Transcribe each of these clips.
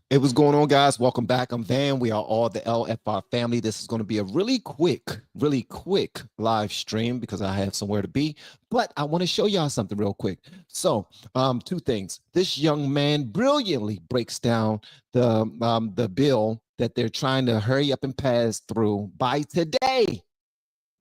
Hey, what's going on, guys? Welcome back. I'm Van. We are all the LFR family. This is going to be a really quick live stream because I have somewhere to be. But I want to show y'all something real quick. So, two things. This young man brilliantly breaks down the bill that they're trying to hurry up and pass through by today.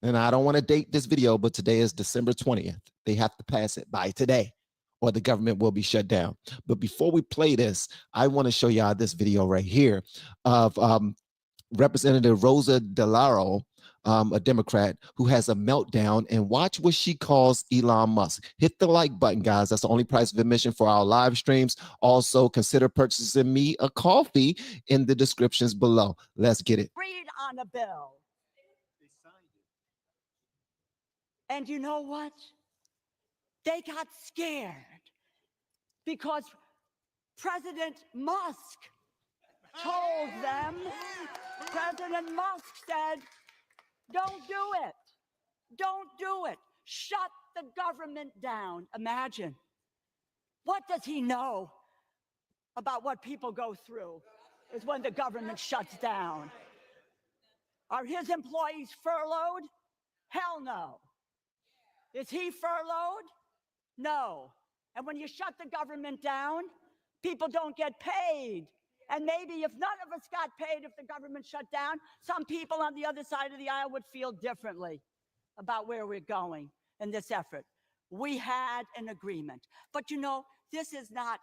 And I don't want to date this video, but today is December 20th. They have to pass it by today, or the government will be shut down. But before we play this, I want to show y'all this video right here of Representative Rosa DeLauro, a Democrat, who has a meltdown, and watch what she calls Elon Musk. Hit the like button, guys. That's the only price of admission for our live streams. Also, consider purchasing me a coffee in the descriptions below. Let's get it. Read on a bill. And you know what? They got scared because President Musk told them, President Musk said, don't do it. Don't do it. Shut the government down. Imagine. What does he know about what people go through is when the government shuts down? Are his employees furloughed? Hell no. Is he furloughed? No. And when you shut the government down, people don't get paid. And maybe if none of us got paid if the government shut down, some people on the other side of the aisle would feel differently about where we're going in this effort. We had an agreement. But you know, this is not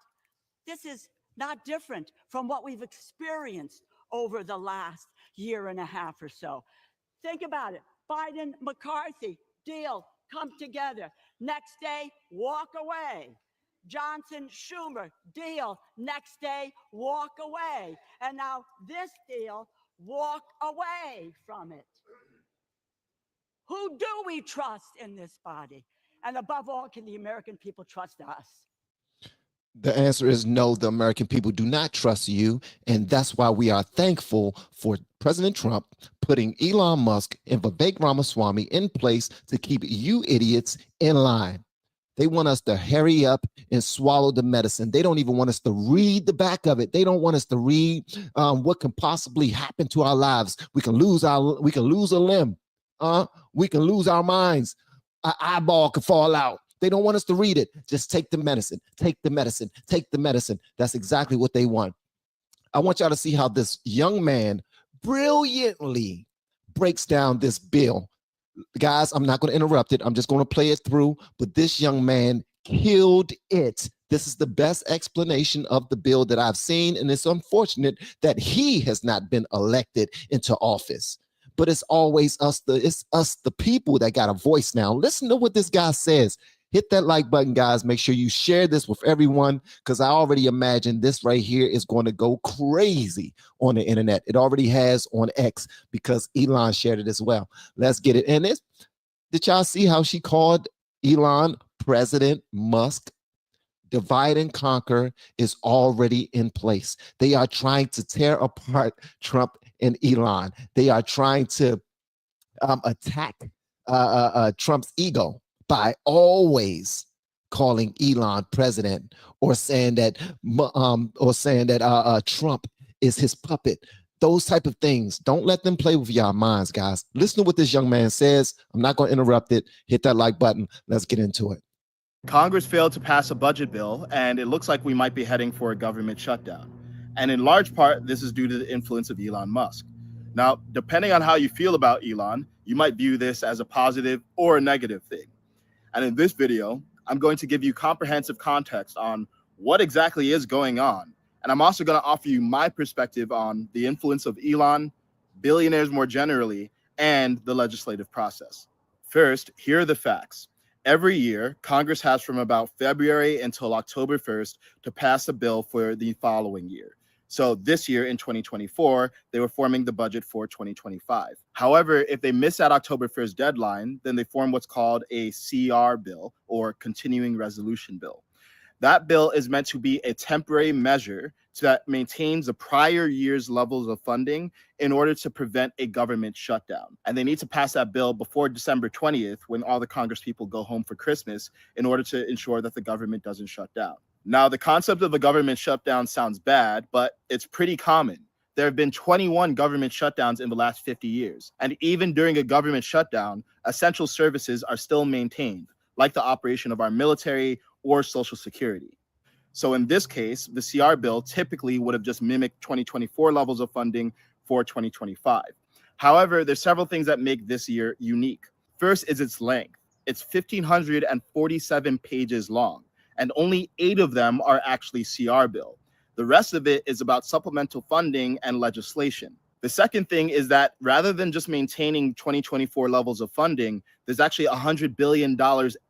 different from what we've experienced over the last year and a half or so. Think about it. Biden, McCarthy, deal. Come together. Next day, walk away. Johnson, Schumer, deal. Next day, walk away. And now this deal, walk away from it. Who do we trust in this body? And above all, can the American people trust us? The answer is no, the American people do not trust you. And that's why we are thankful for President Trump putting Elon Musk and Vivek Ramaswamy in place to keep you idiots in line. They want us to hurry up and swallow the medicine. They don't even want us to read the back of it. They don't want us to read what can possibly happen to our lives. We can lose a limb. We can lose our minds. Our eyeball could fall out. They don't want us to read it. Just take the medicine, take the medicine, take the medicine. That's exactly what they want. I want y'all to see how this young man brilliantly breaks down this bill. Guys, I'm not going to interrupt it. I'm just going to play it through. But this young man killed it. This is the best explanation of the bill that I've seen. And it's unfortunate that he has not been elected into office. But it's always us, the people that got a voice now. Listen to what this guy says. Hit that like button, guys. Make sure you share this with everyone, because I already imagine this right here is going to go crazy on the internet. It already has on X because Elon shared it as well. Let's get it. And did y'all see how she called Elon President Musk? Divide and conquer is already in place. They are trying to tear apart Trump and Elon. They are trying to attack Trump's ego by always calling Elon president, or saying that Trump is his puppet. Those type of things. Don't let them play with your minds, guys. Listen to what this young man says. I'm not going to interrupt it. Hit that like button. Let's get into it. Congress failed to pass a budget bill, and it looks like we might be heading for a government shutdown. And in large part, this is due to the influence of Elon Musk. Now, depending on how you feel about Elon, you might view this as a positive or a negative thing. And in this video, I'm going to give you comprehensive context on what exactly is going on. And I'm also going to offer you my perspective on the influence of Elon, billionaires more generally, and the legislative process. First, here are the facts. Every year, Congress has from about February until October 1st to pass a bill for the following year. So this year in 2024, they were forming the budget for 2025. However, if they miss that October 1st deadline, then they form what's called a CR bill, or continuing resolution bill. That bill is meant to be a temporary measure that maintains the prior year's levels of funding in order to prevent a government shutdown. And they need to pass that bill before December 20th, when all the Congress people go home for Christmas, in order to ensure that the government doesn't shut down. Now, the concept of a government shutdown sounds bad, but it's pretty common. There have been 21 government shutdowns in the last 50 years. And even during a government shutdown, essential services are still maintained, like the operation of our military or Social Security. So in this case, the CR bill typically would have just mimicked 2024 levels of funding for 2025. However, there's several things that make this year unique. First is its length. It's 1,547 pages long, and only 8 of them are actually CR bill. The rest of it is about supplemental funding and legislation. The second thing is that rather than just maintaining 2024 levels of funding, there's actually $100 billion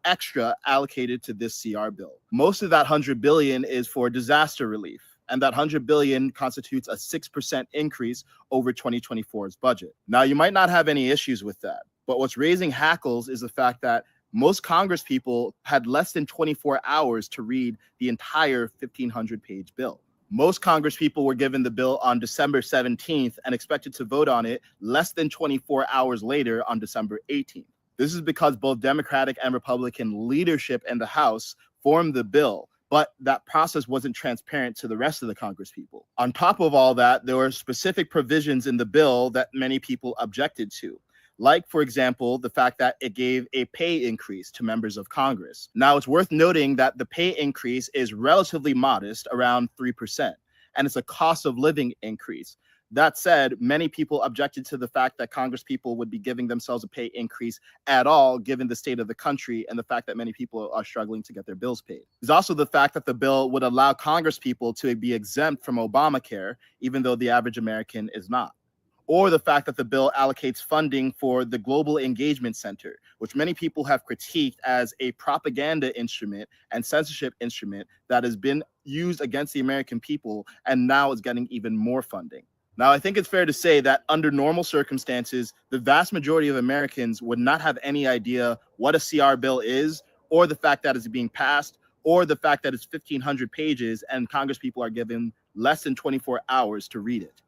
extra allocated to this CR bill. Most of that $100 billion is for disaster relief, and that $100 billion constitutes a 6% increase over 2024's budget. Now, you might not have any issues with that, but what's raising hackles is the fact that most Congress people had less than 24 hours to read the entire 1,500-page bill. Most Congress people were given the bill on December 17th and expected to vote on it less than 24 hours later on December 18th. This is because both Democratic and Republican leadership in the House formed the bill, but that process wasn't transparent to the rest of the Congress people. On top of all that, there were specific provisions in the bill that many people objected to. Like, for example, the fact that it gave a pay increase to members of Congress. Now, it's worth noting that the pay increase is relatively modest, around 3%, and it's a cost of living increase. That said, many people objected to the fact that Congress people would be giving themselves a pay increase at all, given the state of the country and the fact that many people are struggling to get their bills paid. There's also the fact that the bill would allow Congress people to be exempt from Obamacare, even though the average American is not. Or the fact that the bill allocates funding for the Global Engagement Center, which many people have critiqued as a propaganda instrument and censorship instrument that has been used against the American people and now is getting even more funding. Now, I think it's fair to say that under normal circumstances, the vast majority of Americans would not have any idea what a CR bill is, or the fact that it's being passed, or the fact that it's 1,500 pages and Congress people are given less than 24 hours to read it.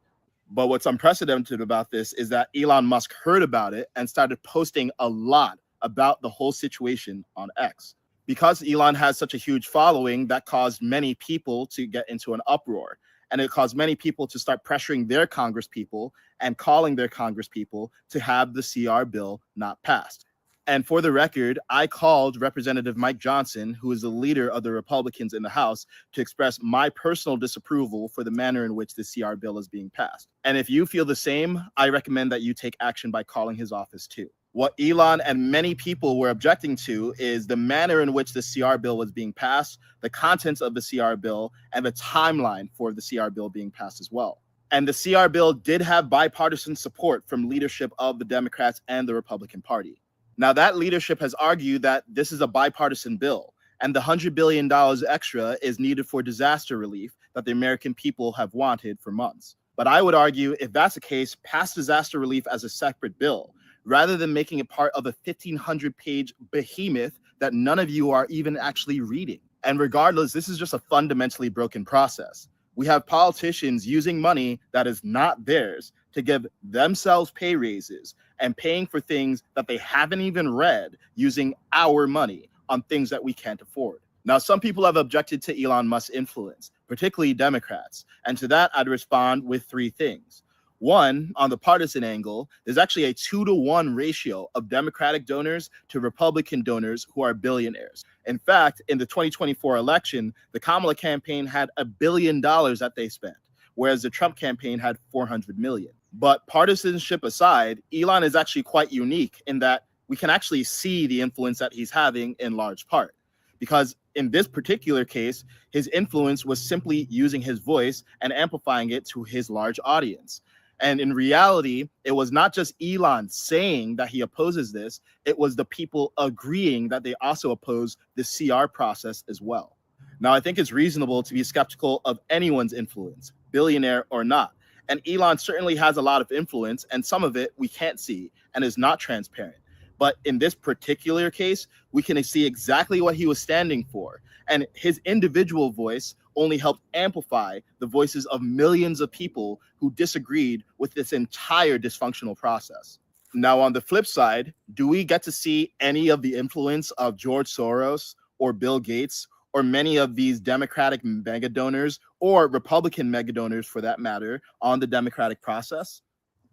But what's unprecedented about this is that Elon Musk heard about it and started posting a lot about the whole situation on X. Because Elon has such a huge following, that caused many people to get into an uproar. And it caused many people to start pressuring their Congress people and calling their Congress people to have the CR bill not passed. And for the record, I called Representative Mike Johnson, who is the leader of the Republicans in the House, to express my personal disapproval for the manner in which the CR bill is being passed. And if you feel the same, I recommend that you take action by calling his office too. What Elon and many people were objecting to is the manner in which the CR bill was being passed, the contents of the CR bill, and the timeline for the CR bill being passed as well. And the CR bill did have bipartisan support from leadership of the Democrats and the Republican Party. Now, that leadership has argued that this is a bipartisan bill, and the $100 billion extra is needed for disaster relief that the American people have wanted for months. But I would argue, if that's the case, pass disaster relief as a separate bill, rather than making it part of a 1,500-page behemoth that none of you are even actually reading. And regardless, this is just a fundamentally broken process. We have politicians using money that is not theirs to give themselves pay raises and paying for things that they haven't even read using our money on things that we can't afford. Now, some people have objected to Elon Musk's influence, particularly Democrats. And to that, I'd respond with 3 things. One, on the partisan angle, there's actually a 2-to-1 ratio of Democratic donors to Republican donors who are billionaires. In fact, in the 2024 election, the Kamala campaign had $1 billion that they spent, whereas the Trump campaign had $400 million. But partisanship aside, Elon is actually quite unique in that we can actually see the influence that he's having in large part. Because in this particular case, his influence was simply using his voice and amplifying it to his large audience. And in reality, it was not just Elon saying that he opposes this, it was the people agreeing that they also oppose the CR process as well. Now, I think it's reasonable to be skeptical of anyone's influence, billionaire or not. And Elon certainly has a lot of influence, and some of it we can't see and is not transparent. But in this particular case, we can see exactly what he was standing for. And his individual voice only helped amplify the voices of millions of people who disagreed with this entire dysfunctional process. Now, on the flip side, do we get to see any of the influence of George Soros or Bill Gates or many of these Democratic mega donors or Republican mega donors for that matter on the democratic process.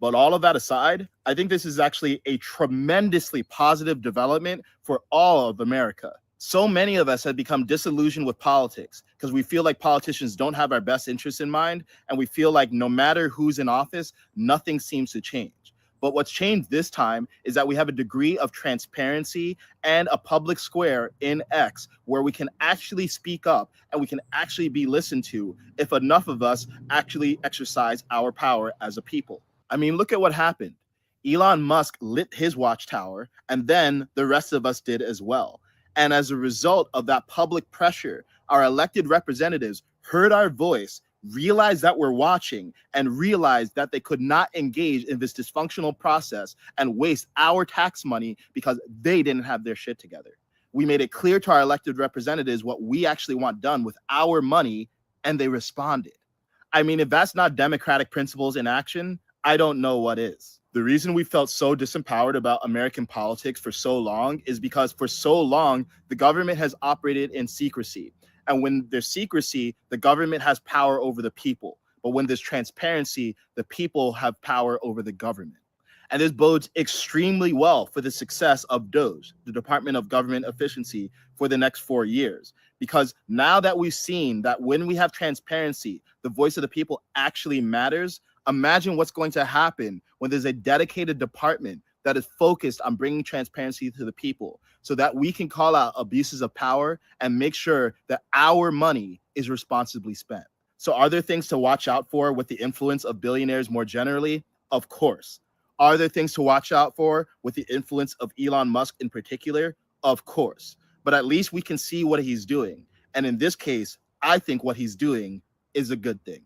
But all of that aside, I think this is actually a tremendously positive development for all of America. So many of us have become disillusioned with politics because we feel like politicians don't have our best interests in mind, and we feel like no matter who's in office, nothing seems to change. But what's changed this time is that we have a degree of transparency and a public square in X where we can actually speak up and we can actually be listened to if enough of us actually exercise our power as a people. I mean, look at what happened. Elon Musk lit his watchtower, and then the rest of us did as well. And as a result of that public pressure, our elected representatives heard our voice, realized that we're watching, and realized that they could not engage in this dysfunctional process and waste our tax money because they didn't have their shit together. We made it clear to our elected representatives what we actually want done with our money, and they responded. I mean, if that's not democratic principles in action, I don't know what is. The reason we felt so disempowered about American politics for so long is because for so long, the government has operated in secrecy. And when there's secrecy, the government has power over the people. But when there's transparency, the people have power over the government. And this bodes extremely well for the success of DOGE, the Department of Government Efficiency, for the next 4 years. Because now that we've seen that when we have transparency, the voice of the people actually matters, imagine what's going to happen when there's a dedicated department that is focused on bringing transparency to the people so that we can call out abuses of power and make sure that our money is responsibly spent. So are there things to watch out for with the influence of billionaires more generally? Of course. Are there things to watch out for with the influence of Elon Musk in particular? Of course. But at least we can see what he's doing. And in this case, I think what he's doing is a good thing.